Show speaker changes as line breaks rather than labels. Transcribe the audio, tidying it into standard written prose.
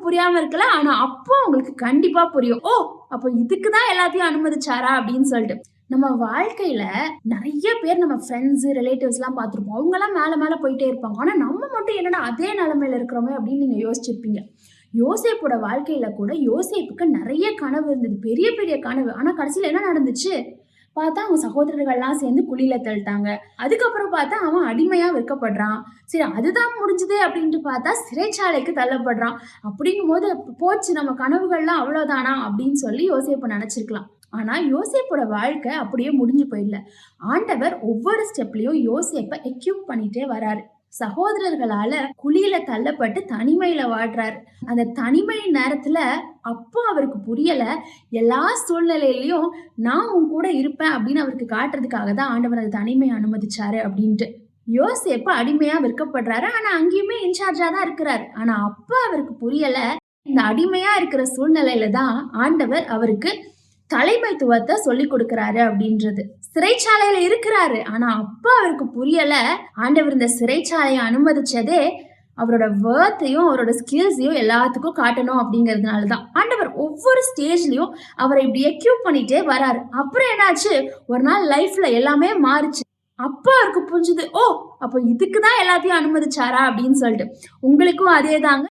புரியாம இருக்கல. ஆனா அப்போ உங்களுக்கு கண்டிப்பா புரியும். ஓ, அப்போ இதுக்கு தான் எல்லாத்தையும் அனுமதிச்சாரா அப்படின்னு சொல்லிட்டு. நம்ம வாழ்க்கையில நிறைய பேர் நம்ம ஃப்ரெண்ட்ஸ், ரிலேட்டிவ்ஸ் எல்லாம் பார்த்திருப்போம். அவங்க எல்லாம் மேல மேல போயிட்டே இருப்பாங்க. ஆனா நம்ம மட்டும் என்னடா அதே நிலைமையில இருக்கிறோமே அப்படின்னு நீங்க யோசிச்சிருப்பீங்க. யோசேப்போட வாழ்க்கையில கூட யோசேப்புக்கு நிறைய கனவு இருந்தது. பெரிய பெரிய கனவு. ஆனா கடைசியில என்ன நடந்துச்சு? பார்த்தா அவங்க சகோதரர்கள்லாம் சேர்ந்து குழியில தள்ளிட்டாங்க. அதுக்கப்புறம் பார்த்தா அவன் அடிமையா விற்கப்படுறான். சரி, அதுதான் முடிஞ்சதே அப்படின்ட்டு பார்த்தா சிறைச்சாலைக்கு தள்ளப்படுறான். அப்படிங்கும்போது போச்சு நம்ம கனவுகள்லாம் அவ்வளோதானா அப்படின்னு சொல்லி யோசேப்பு நினைச்சிருக்கலாம். ஆனா யோசேப்போட வாழ்க்கை அப்படியே முடிஞ்சு போயிடல. ஆண்டவர் ஒவ்வொரு ஸ்டெப்லயும் யோசேப்ப எக்யூப் பண்ணிட்டே வராரு. சகோதரர்களால குழியில தள்ளப்பட்டு தனிமையில வாழ்றாரு. அந்த தனிமை நேரத்துல அப்போ அவருக்கு புரியல, எல்லா சூழ்நிலையிலயும் நான் உன் கூட இருப்பேன் அப்படின்னு அவருக்கு காட்டுறதுக்காக தான் ஆண்டவர் அந்த தனிமையை அனுமதிச்சாரு அப்படின்ட்டு. யோசேப்பு அடிமையா விற்கப்படுறாரு. ஆனா அங்கேயுமே இன்சார்ஜா தான் இருக்கிறாரு. ஆனா அப்ப அவருக்கு புரியல, இந்த அடிமையா இருக்கிற சூழ்நிலையில தான் ஆண்டவர் அவருக்கு தலைமைத்துவத்தை சொல்லி கொடுக்கிறாரு அப்படின்றது. சிறைச்சாலையில இருக்கிறாரு. ஆனா அப்ப அவருக்கு புரியல, ஆண்டவர் இந்த சிறைச்சாலையை அனுமதிச்சதே அவரோட வேர்த்தையும் அவரோட ஸ்கில்ஸையும் எல்லாத்துக்கும் காட்டணும் அப்படிங்கிறதுனாலதான். ஆண்டவர் ஒவ்வொரு ஸ்டேஜ்லயும் அவரை இப்படி எக்யூப் பண்ணிட்டே வராரு. அப்புறம் என்னாச்சு, ஒரு நாள் லைஃப்ல எல்லாமே மாறுச்சு. அப்ப அவருக்கு புரிஞ்சுது, ஓ, அப்போ இதுக்குதான் எல்லாத்தையும் அனுமதிச்சாரா அப்படின்னு சொல்லிட்டு. உங்களுக்கும் அதே தாங்க.